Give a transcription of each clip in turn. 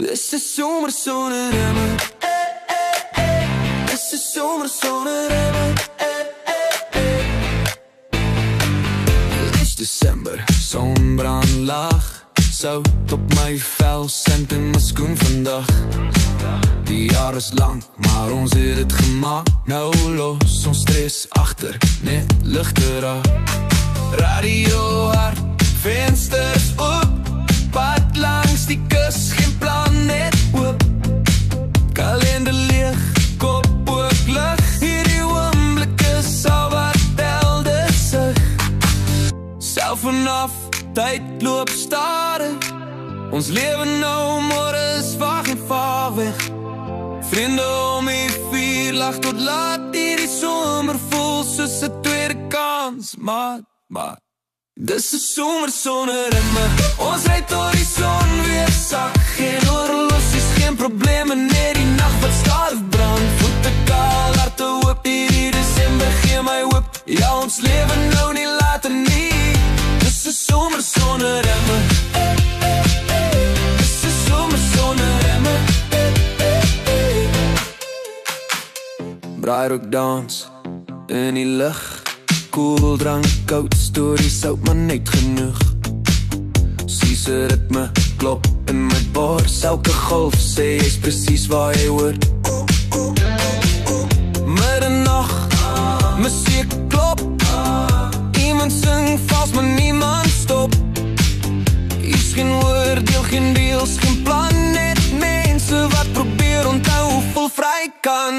Dis 'n somer sonder remme. Dis 'n somer sonder remme. Het is Desember, sonbrand laag. Sout op my vel, sent in my skoen vandag. Die jaar is lang, maar ons het het gemaak. Nou los ons stress agter, net ligter af. Radio hard, vensters oop. Pad langs die kus, geen plan, net oop. Kalender leeg, kop ook lig. Hierdie oomblik is al wat telde sig. Self vanaf, tyd loop stadig. Ons lewe nou, môre is vaag en vaag weg. Vriende om die vuur, lag tot laat. Hierdie somer voel soos 'n tweede kans. Maar dis 'n somer sonder remme. Ons ry tot die son weer sak. Geen horloges, geen probleme, net die nacht wat stadig brand. Voete kaal, harte oop, hierdie Desember gee my hoop. Ja, ons lewe nou nie later nie. Dis 'n somer sonder remme. Dis 'n somer sonder remme. Braairook dans in die lug. Koel drank, koud stories, sout maar net genoeg. Siese ritme, klop in my bors. Elke golf sê jy's presies waar jy hoort. Middernacht, musiek klop. Iemand sing vals, maar niemand stop. Hier's geen oordeel, geen deals, geen plan. Net mense wat probeer onthou hoe vol vry kan.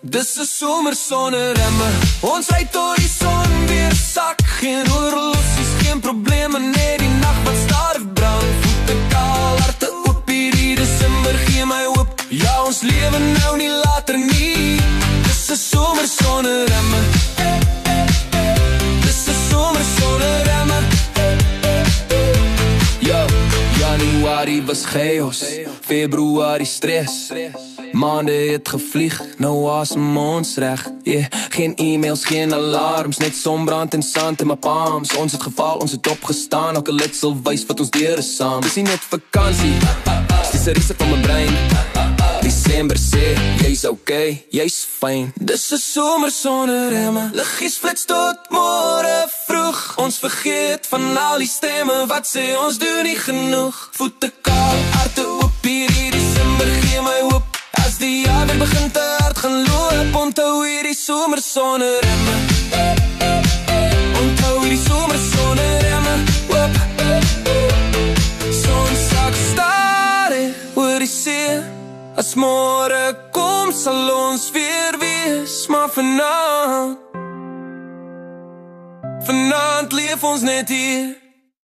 Dis 'n somer sonder remme. Ons ry tot die son weer sak. Geen horloges, geen probleme, net die nacht wat stadig brand. Voete kaal, harte oop, hierdie Desember gee my hoop. Ja, ons lewe nou nie later nie. Dis 'n somer sonder remme. Dis 'n somer sonder remme. Yo, Januarie was chaos, Februarie stress. Maande het gevlieg, nou asem ons reg. Yeah, geen e-mails, geen alarms, net sonbrand en sand in my palms. Ons het geval, ons het opgestaan, elke lid sal wys wat ons deur is saam. Dis nie net vakansie, dis 'n reset van my brein. Desember sê, jy's okay, jy's fyn. Dis 'n somer sonder remme. Liggies flits tot môre vroeg. Ons vergeet van al die stemme wat sê ons doen nie genoeg. Voete kaal, harte oop, hierdie Desember gee my hoop. As die jaar weer begin te hard gaan loop. Onthou hierdie somer sonder remme. Onthou hierdie somer sonder remme. Son sak stadig oor die see. As môre kom sal ons weer wees. Maar vanaand leef ons net hier.